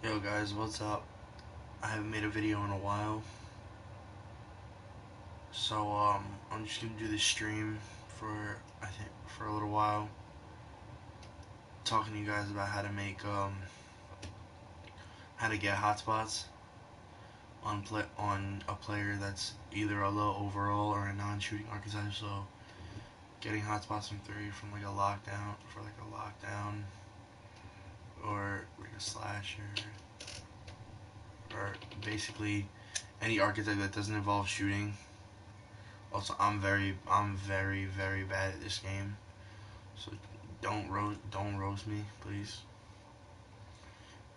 Yo guys, what's up? I haven't made a video in a while, so I'm just gonna do this stream for for a little while, talking to you guys about how to make how to get hotspots on a player that's either a low overall or a non-shooting archetype. So getting hotspots from three from like a lockdown or like a slasher, or basically any archetype that doesn't involve shooting. Also, I'm very bad at this game, so don't roast me, please.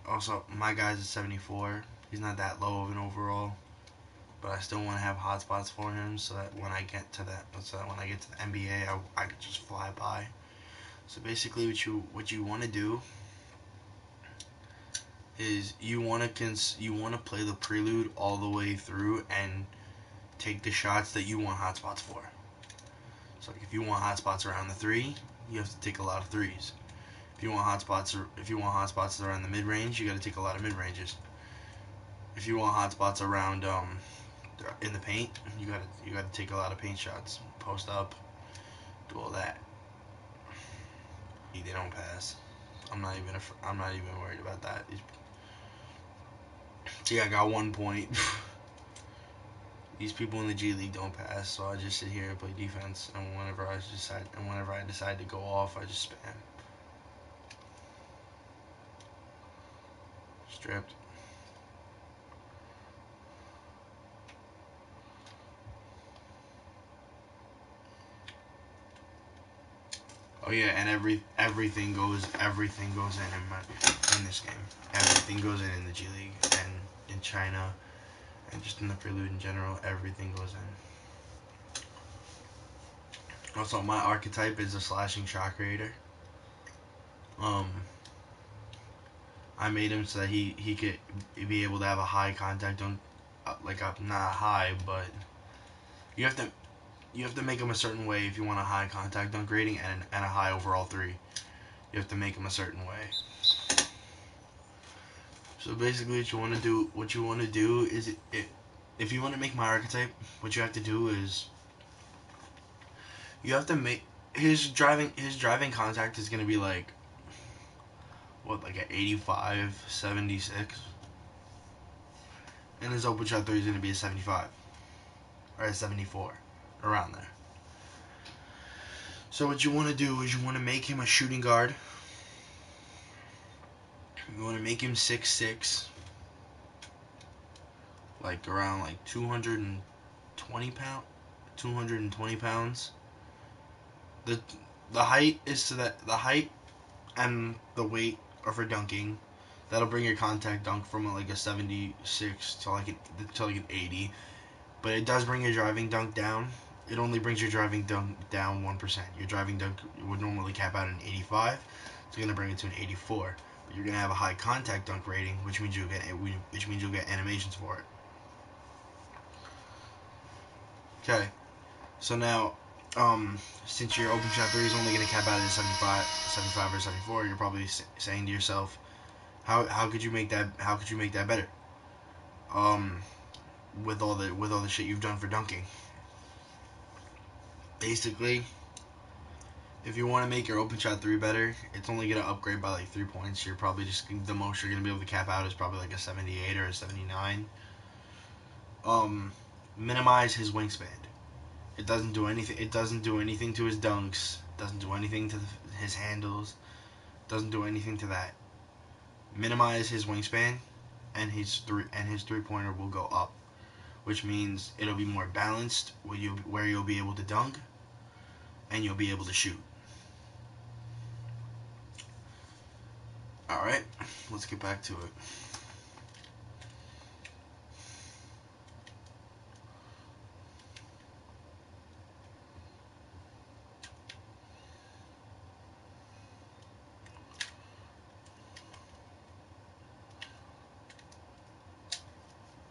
Also, my guy's at 74. He's not that low of an overall, but I still want to have hotspots for him, so that when I get to the NBA, I could just fly by. So basically, what you want to do is you want to play the prelude all the way through and take the shots that you want hotspots for. So if you want hotspots around the three, you have to take a lot of threes. If you want hotspots around the mid range, you got to take a lot of mid ranges. If you want hotspots around in the paint, you got to take a lot of paint shots. Post up, do all that. They don't pass. I'm not even worried about that. See, I got 1 point. These people in the G League don't pass, so I just sit here and play defense. And whenever I decide to go off, I just spam. Stripped. Oh yeah, and everything goes in this game. Everything goes in the G League and in China and just in the prelude in general. Everything goes in. Also, my archetype is a slashing shot creator. I made him so that he could be able to have a high contact on, like not high, but you have to make him a certain way if you want a high contact dunk rating and a high overall three. You have to make him a certain way. So basically, what you want to do is, if you want to make my archetype, what you have to do is you have to make his driving contact is gonna be like like an 85, 76, and his open shot three is gonna be a 75 or a 74, around there. So what you want to do is you want to make him a shooting guard. You want to make him 6'6", like around like 220 pounds. The height is so that the height and the weight are for dunking. That'll bring your contact dunk from like a 76 to like an 80, but it does bring your driving dunk down. It only brings your driving dunk down 1%. Your driving dunk would normally cap out at an 85. It's gonna bring it to an 84. But you're gonna have a high contact dunk rating, which means you'll get animations for it. Okay, so now, since your open shot three is only gonna cap out at 75 or 74, you're probably saying to yourself, how could you make that better? With all the shit you've done for dunking. Basically, if you want to make your open shot three better, it's only gonna upgrade by like 3 points. You're probably the most you're gonna be able to cap out is probably like a 78 or a 79. Minimize his wingspan. It doesn't do anything. It doesn't do anything to his dunks. Doesn't do anything to his handles. Doesn't do anything to that. Minimize his wingspan, and his three pointer will go up, which means it'll be more balanced where you'll be able to dunk, and you'll be able to shoot. All right, let's get back to it.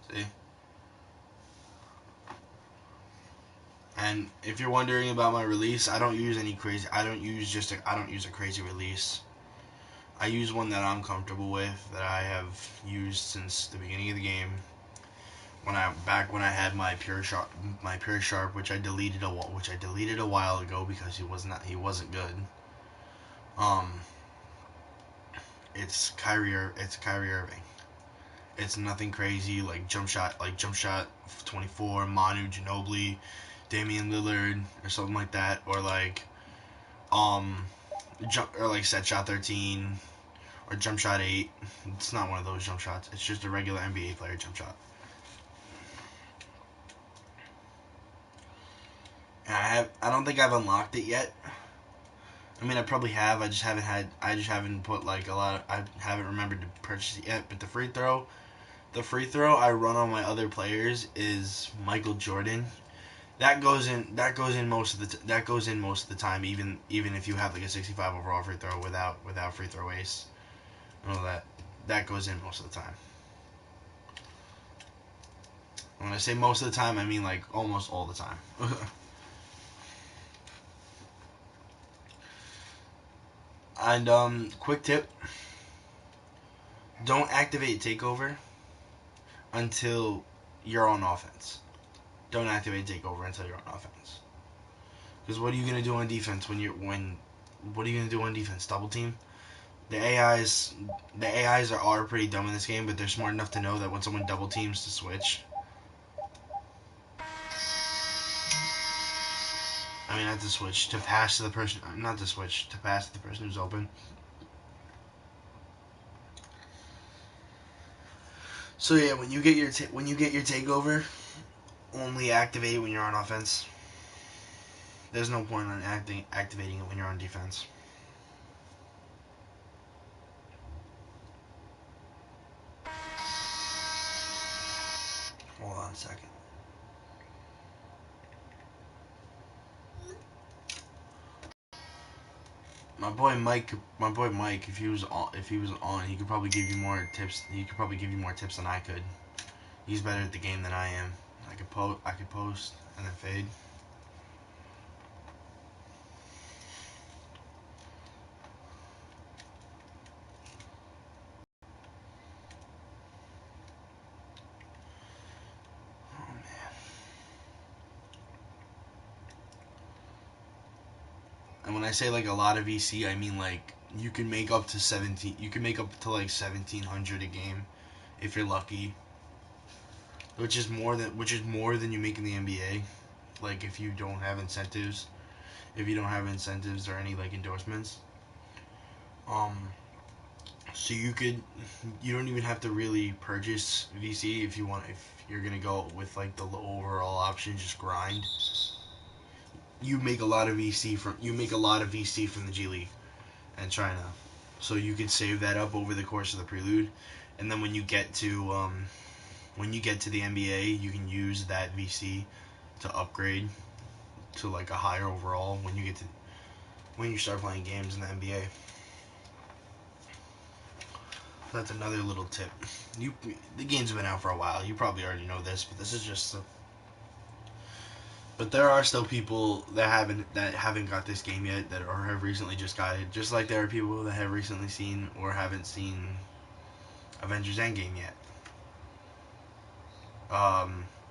See? And if you're wondering about my release, I don't use a crazy release. I use one that I'm comfortable with, that I have used since the beginning of the game. Back when I had my pure sharp, which I deleted a while ago because he wasn't good. Um, it's Kyrie Irving. It's nothing crazy like jump shot 24, Manu Ginobili, Damian Lillard, or something like that, or like set shot 13 or jump shot 8. It's not one of those jump shots. It's just a regular NBA player jump shot. And I don't think I've unlocked it yet. I mean, I probably have. I just haven't put like a lot. I haven't remembered to purchase it yet. But the free throw I run on my other players is Michael Jordan. That goes in most of the time. Even if you have like a 65 overall free throw without free throw ace, and all that goes in most of the time. When I say most of the time, I mean like almost all the time. And quick tip: don't activate takeover until you're on offense. Don't activate takeover until you're on offense. Because what are you gonna do on defense what are you gonna do on defense? Double team? The AIs are pretty dumb in this game, but they're smart enough to know that when someone double teams to switch. I mean, not to switch, to pass to the person. Not to switch, to pass to the person who's open. So yeah, when you get your takeover, only activate when you're on offense. There's no point on activating it when you're on defense. Hold on a second. My boy Mike, if he was on, he could probably give you more tips. He could probably give you more tips than I could. He's better at the game than I am. I could post and then fade. Oh man. And when I say like a lot of VC, I mean like you can make up to 17. You can make up to like 1,700 a game if you're lucky, which is more than you make in the NBA. Like if you don't have incentives, or any like endorsements. Um, so you don't even have to really purchase VC if you're gonna go with like the low overall option, just grind. You make a lot of VC from the G League and China, so you can save that up over the course of the prelude, and then when you get to the NBA, you can use that VC to upgrade to like a higher overall when you start playing games in the NBA. That's another little tip. The game's been out for a while. You probably already know this, but this is just. But there are still people that haven't got this game yet or have recently just got it. Just like there are people that have recently seen or haven't seen Avengers Endgame yet.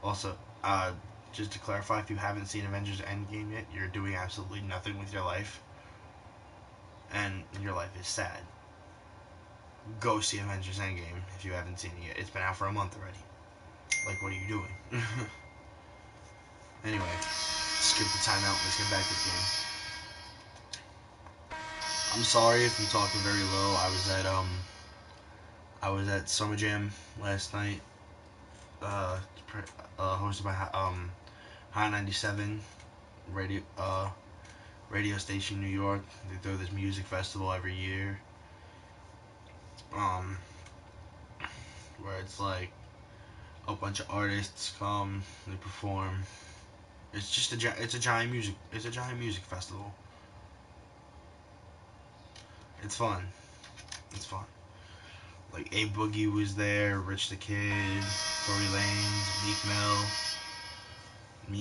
Also, just to clarify, if you haven't seen Avengers Endgame yet, you're doing absolutely nothing with your life, and your life is sad. Go see Avengers Endgame if you haven't seen it yet. It's been out for a month already. Like, what are you doing? Anyway, skip the timeout. Let's get back to the game. I'm sorry if I'm talking very low. I was at Summer Jam last night, hosted by High 97 radio station, New York. They throw this music festival every year, um, where it's like a bunch of artists come, they perform. It's a giant music festival. It's fun. It's fun. Like A Boogie was there, Rich the Kid, Tory Lanez, Meek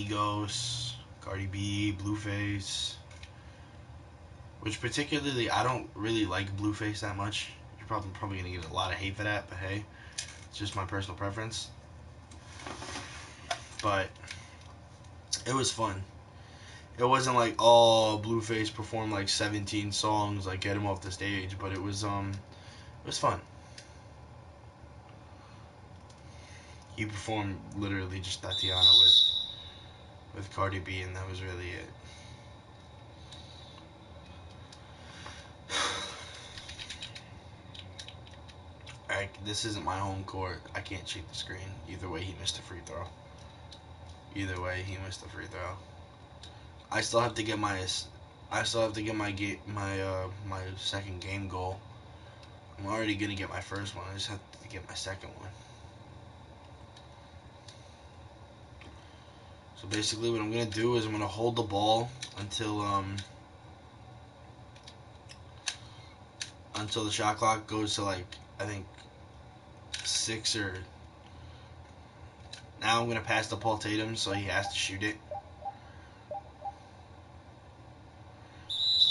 Mill, Migos, Cardi B, Blueface, Which particularly, I don't really like Blueface that much. You're probably gonna get a lot of hate for that, but hey, it's just my personal preference. But it was fun. It wasn't like, oh, Blueface performed like 17 songs, like get him off the stage, but it was fun. He performed literally just Tatiana with Cardi B, and that was really it. This isn't my home court. I can't cheat the screen. Either way, he missed a free throw. Either way, he missed a free throw. I still have to get my my second game goal. I'm already gonna get my first one. I just have to get my second one. So basically, what I'm gonna do is I'm gonna hold the ball until the shot clock goes to, like, I think 6 or. Now I'm gonna pass to Paul Tatum, so he has to shoot it.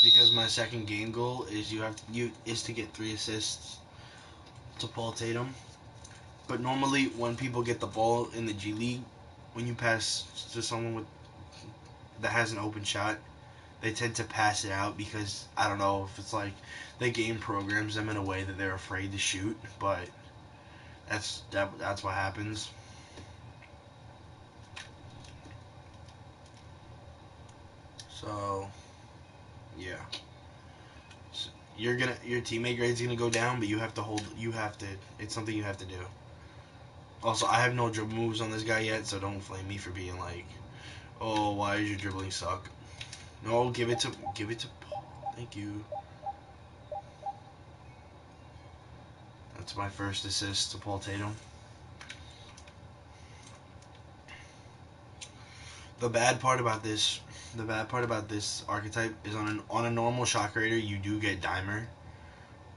Because my second game goal is to get 3 assists to Paul Tatum. But normally, when people get the ball in the G League, when you pass to someone that has an open shot, they tend to pass it out because, I don't know if it's like the game programs them in a way that they're afraid to shoot, but that's what happens. So yeah, so your teammate grade's gonna go down, but it's something you have to do. Also, I have no dribble moves on this guy yet, so don't flame me for being like, oh, why does your dribbling suck? No, give it to Paul. Thank you. That's my first assist to Paul Tatum. The bad part about this archetype is on a normal shot creator you do get dimer,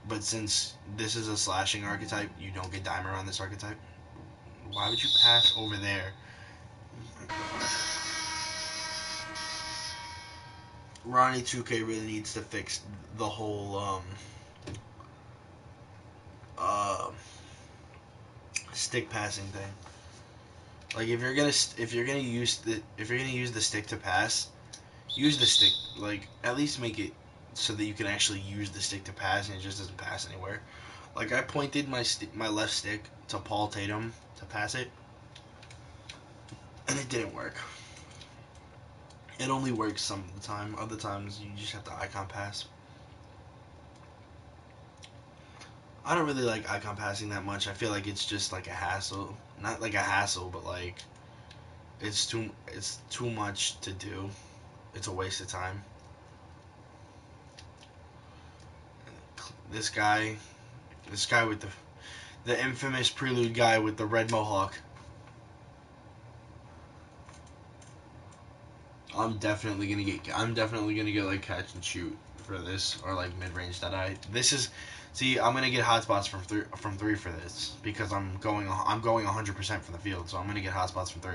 but since this is a slashing archetype, you don't get dimer on this archetype. Why would you pass over there? Oh my God. Ronnie 2K really needs to fix the whole uh, stick passing thing. Like, if you're gonna use the stick to pass, use the stick. Like, at least make it so that you can actually use the stick to pass and it just doesn't pass anywhere. Like, I pointed my left stick to Paul Tatum to pass it, and it didn't work. It only works some of the time. Other times you just have to icon pass. I don't really like icon passing that much. I feel like it's just like a hassle. Not like a hassle, but like it's too much to do. It's a waste of time. This guy with the infamous prelude guy with the red mohawk. I'm definitely gonna get like catch and shoot for this, or like mid range that I'm gonna get hotspots from three for this because I'm going 100% from the field, so I'm gonna get hotspots from 3.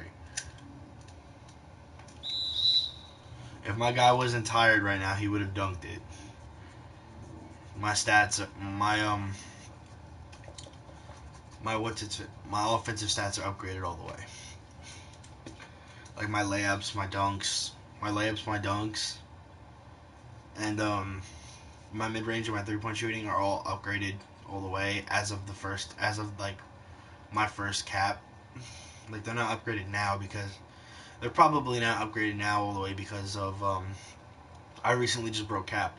If my guy wasn't tired right now, he would have dunked it. My stats, my offensive stats are upgraded all the way. Like my layups, my dunks, and my mid range and my 3-point shooting are all upgraded all the way as of like my first cap. Like, they're not upgraded now because they're probably not upgraded now all the way because of I recently just broke cap.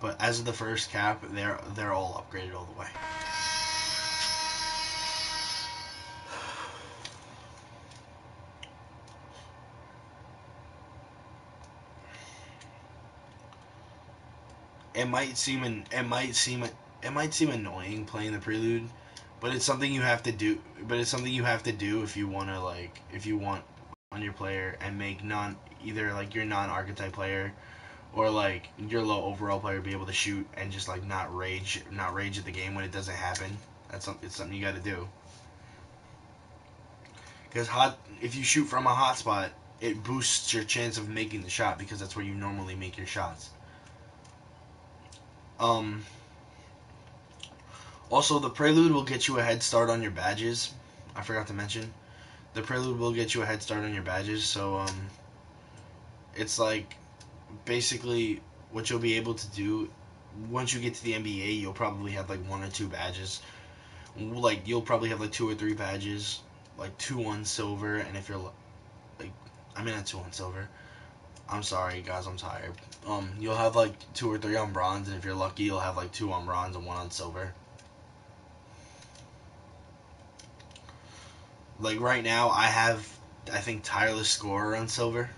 But as of the first cap, they're all upgraded all the way. It might seem annoying playing the prelude, but it's something you have to do. If you want on your player and make either like your non-archetype player or like your low overall player be able to shoot and just like not rage at the game when it doesn't happen. It's something you got to do. Because if you shoot from a hotspot, it boosts your chance of making the shot because that's where you normally make your shots. Um, Also, the Prelude will get you a head start on your badges. I forgot to mention. The Prelude will get you a head start on your badges, so it's like basically what you'll be able to do once you get to the NBA. You'll probably have like one or two badges. Like you'll probably have like two or three badges, like two on silver, and if you're like, I mean not two on silver. I'm sorry, guys, I'm tired. You'll have like two or three on bronze, and if you're lucky, you'll have like two on bronze and one on silver. Like right now, I think tireless scorer on silver,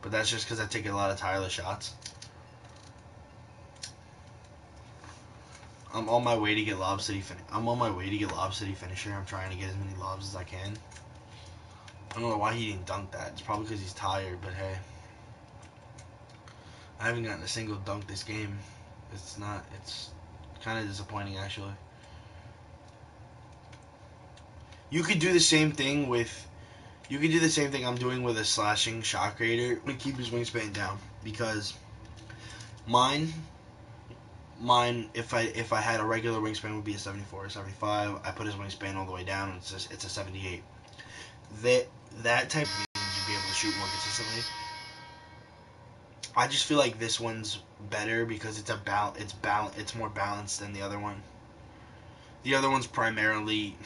but that's just because I take a lot of tireless shots. I'm on my way to get Lob City. I'm on my way to get Lob City finisher. I'm trying to get as many lobs as I can. I don't know why he didn't dunk that. It's probably because he's tired. But hey, I haven't gotten a single dunk this game. It's not. It's kind of disappointing actually. You could do the same thing with. You could do the same thing I'm doing with a slashing shot creator. I'm gonna keep his wingspan down because mine if I had a regular wingspan would be a 74 or 75. I put his wingspan all the way down and it's a 78. That type of means you'd be able to shoot more consistently. I just feel like this one's better because it's more balanced than the other one. The other one's primarily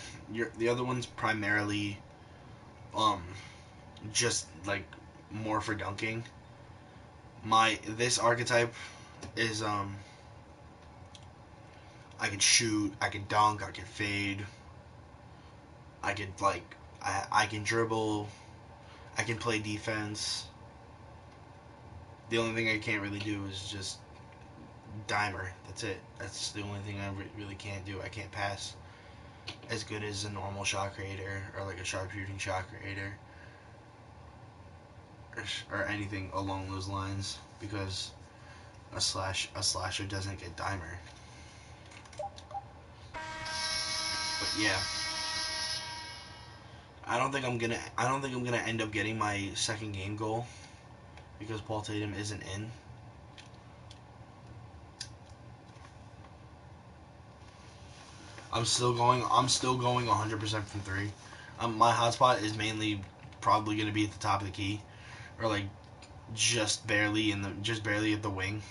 um just like more for dunking. This archetype is I could shoot, I could dunk, I could fade, I could I can dribble, I can play defense. The only thing I can't really do is just dimer. That's it. That's the only thing I really can't do. I can't pass as good as a normal shot creator or like a sharpshooting shot creator or anything along those lines because a slasher doesn't get dimer. But yeah, I don't think I'm gonna end up getting my second game goal because Paul Tatum isn't in. I'm still going 100% from three. My hotspot is mainly probably gonna be at the top of the key, or like just barely at the wing.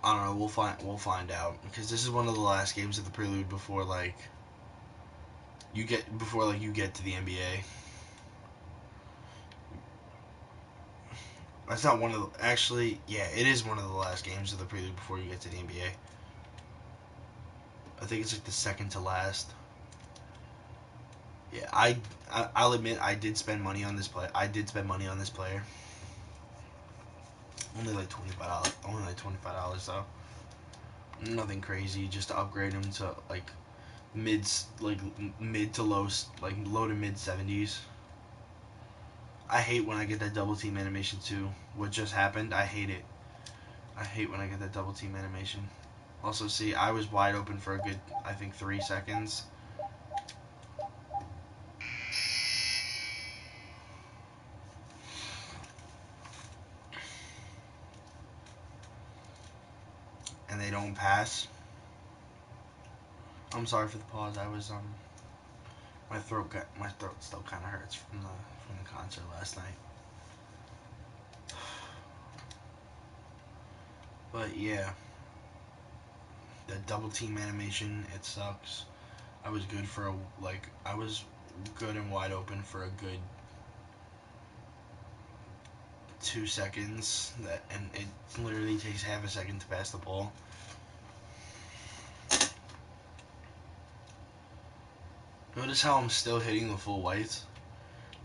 I don't know. We'll find out because this is one of the last games of the prelude before you get to the NBA. That's not one of the actually. Yeah, it is one of the last games of the prelude before you get to the NBA. I think it's like the second to last. Yeah, I'll admit I did spend money on this play. I did spend money on this player. Only like $25. Only like $25 though. Nothing crazy. Just to upgrade him to like mid to low to mid 70s. I hate when I get that double team animation too. What just happened? I hate it. I hate when I get that double team animation. Also, see, I was wide open for a good, I think, 3 seconds. And they don't pass. I'm sorry for the pause. I was my throat still kind of hurts from the concert last night. But yeah, the double team animation, it sucks. I was good for I was good and wide open for a good 2 seconds. And it literally takes half a second to pass the ball. Notice how I'm still hitting the full whites.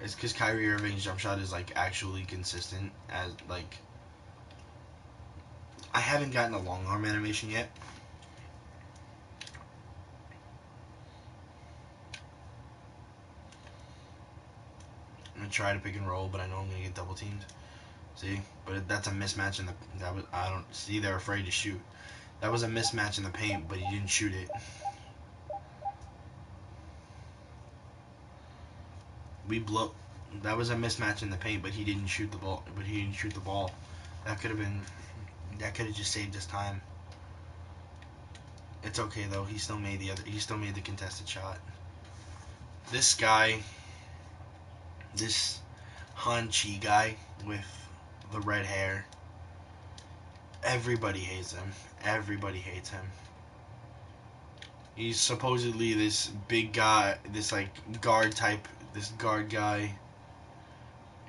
It's because Kyrie Irving's jump shot is like actually consistent. As like, I haven't gotten a long arm animation yet. I'm gonna try to pick and roll, but I know I'm gonna get double teamed. See, but that's a mismatch in the. I don't see. They're afraid to shoot. That was a mismatch in the paint, but he didn't shoot it. We blow. That was a mismatch in the paint, but he didn't shoot the ball. That could have been. That could have just saved us time. It's okay though. He still made the contested shot. This guy, this Han Chi guy with the red hair. Everybody hates him. Everybody hates him. He's supposedly this big guy, this guard guy,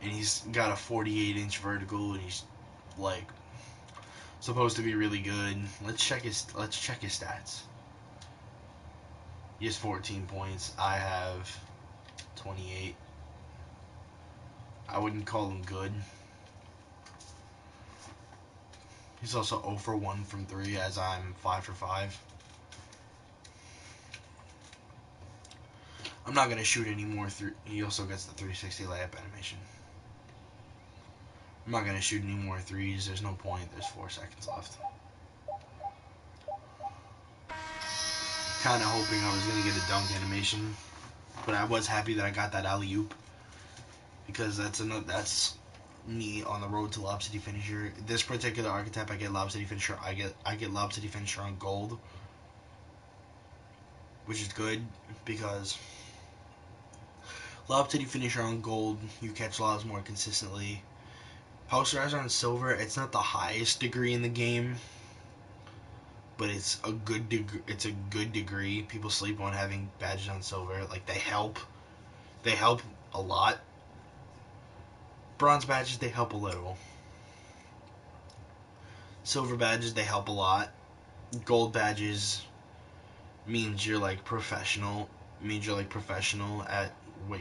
and he's got a 48-inch vertical, and he's like supposed to be really good. Let's check his stats. He has 14 points. I have 28. I wouldn't call him good. He's also 0 for 1 from 3, as I'm 5 for 5. I'm not going to shoot any more. He also gets the 360 layup animation. I'm not going to shoot any more threes. There's no point. There's 4 seconds left. Kind of hoping I was going to get a dunk animation. But I was happy that I got that alley-oop. Because that's me on the road to Lob City Finisher. This particular archetype, I get Lob City Finisher. I get Lob City Finisher on gold, which is good because Lob City Finisher on gold, you catch lobs more consistently. Posterizer on silver, it's not the highest degree in the game, but it's a good degree. People sleep on having badges on silver. Like, they help a lot. Bronze badges, they help a little. Silver badges, they help a lot. Gold badges means you're professional. Means you're professional at what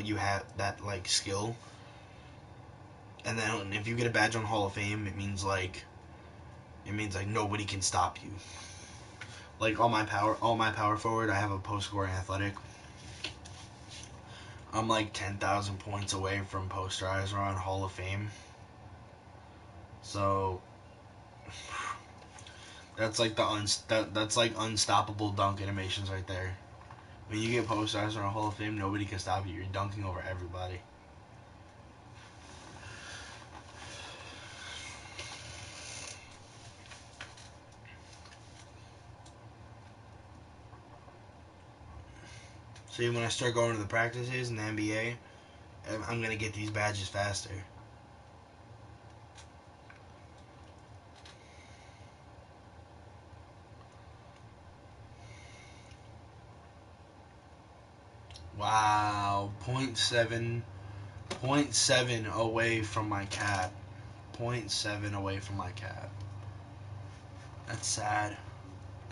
you have, that skill. And then if you get a badge on Hall of Fame, it means nobody can stop you. Like all my power forward, I have a post scoring athletic. I'm 10,000 points away from posterizer on Hall of Fame. So that's that's unstoppable dunk animations right there. When you get posterizer on Hall of Fame, nobody can stop you. You're dunking over everybody. See, when I start going to the practices in the NBA, I'm going to get these badges faster. Wow, 0.7 away from my cap. 0.7 away from my cap. That's sad.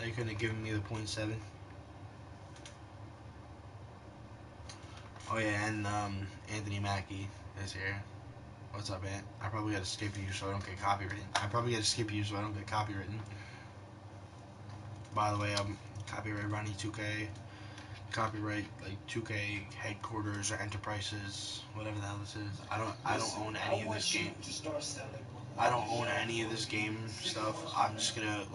They couldn't have given me the 0.7. Oh yeah, and Anthony Mackie is here. What's up, Ant? I probably gotta skip you so I don't get copywritten. By the way, I'm copyright Ronnie 2K. Copyright 2K headquarters or enterprises, whatever the hell this is. I don't own any of this game. I don't own any of this game stuff. I'm just gonna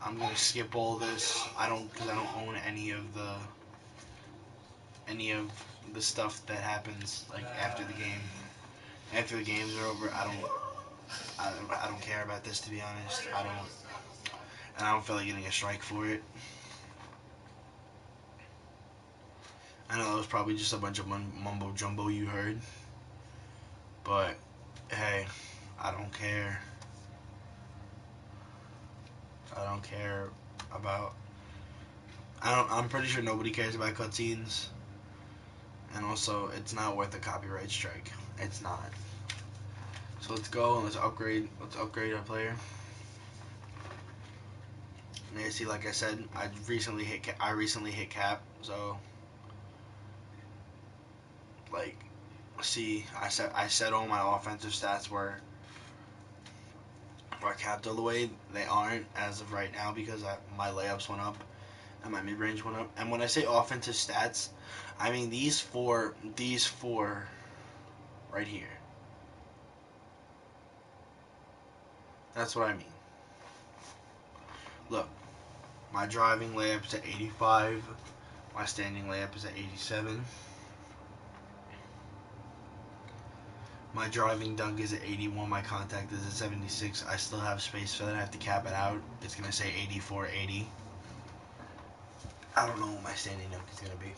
I'm gonna skip all this. Because I don't own any of the stuff that happens after the game. After the games are over, I don't care about this, to be honest. And I don't feel like getting a strike for it. I know that was probably just a bunch of mumbo jumbo you heard, but hey, I don't care. I don't care about. I'm pretty sure nobody cares about cutscenes, and also it's not worth a copyright strike. It's not. So let's go and let's upgrade our player. And see, like I said, I recently hit cap, so see, I said all my offensive stats were capped all the way. They aren't as of right now because my layups went up and my mid range went up. And when I say offensive stats, I mean these four right here. That's what I mean. Look, my driving layups at 85, My standing layup is at 87. My driving dunk is at 81. My contact is at 76. I still have space for that. I have to cap it out. It's going to say 84, 80. I don't know what my standing dunk is going to be.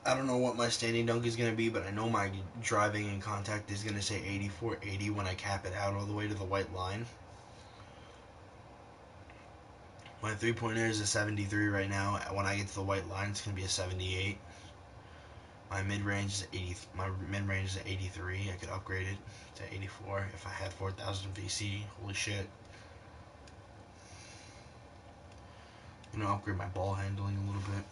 I don't know what my standing dunk is going to be, but I know my driving and contact is going to say 84, 80 when I cap it out all the way to the white line. My three-pointer is a 73 right now. When I get to the white line, it's going to be a 78. My mid-range is 80. My mid-range is at 83. I could upgrade it to 84 if I had 4,000 VC. Holy shit! I'm gonna upgrade my ball handling a little bit.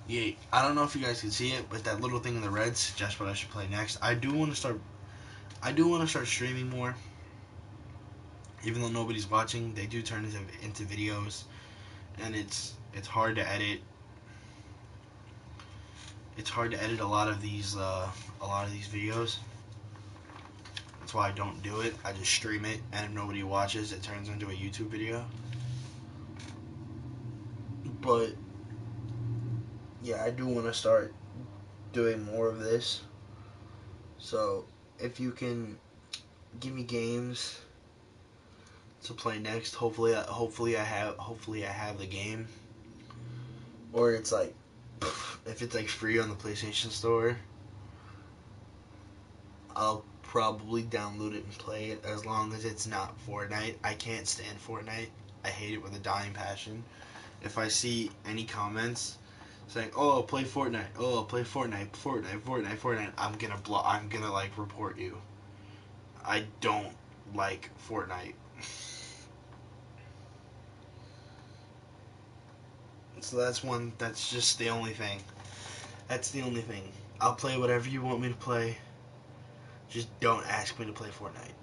Yeah, I don't know if you guys can see it, but that little thing in the red suggests what I should play next. I do want to start streaming more. Even though nobody's watching, they do turn into videos, and it's hard to edit. It's hard to edit a lot of these videos. That's why I don't do it. I just stream it, and if nobody watches, it turns into a YouTube video. But yeah, I do want to start doing more of this. So if you can give me games to play next, hopefully I have the game, or it's like if it's like free on the PlayStation Store, I'll probably download it and play it, as long as it's not Fortnite. I can't stand Fortnite. I hate it with a dying passion. If I see any comments saying, "Oh, play Fortnite. Oh, play Fortnite," I'm gonna like report you. I don't like Fortnite. So that's just the only thing. That's the only thing. I'll play whatever you want me to play. Just don't ask me to play Fortnite.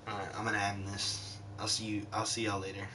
Alright, I'm gonna end this. I'll see y'all later.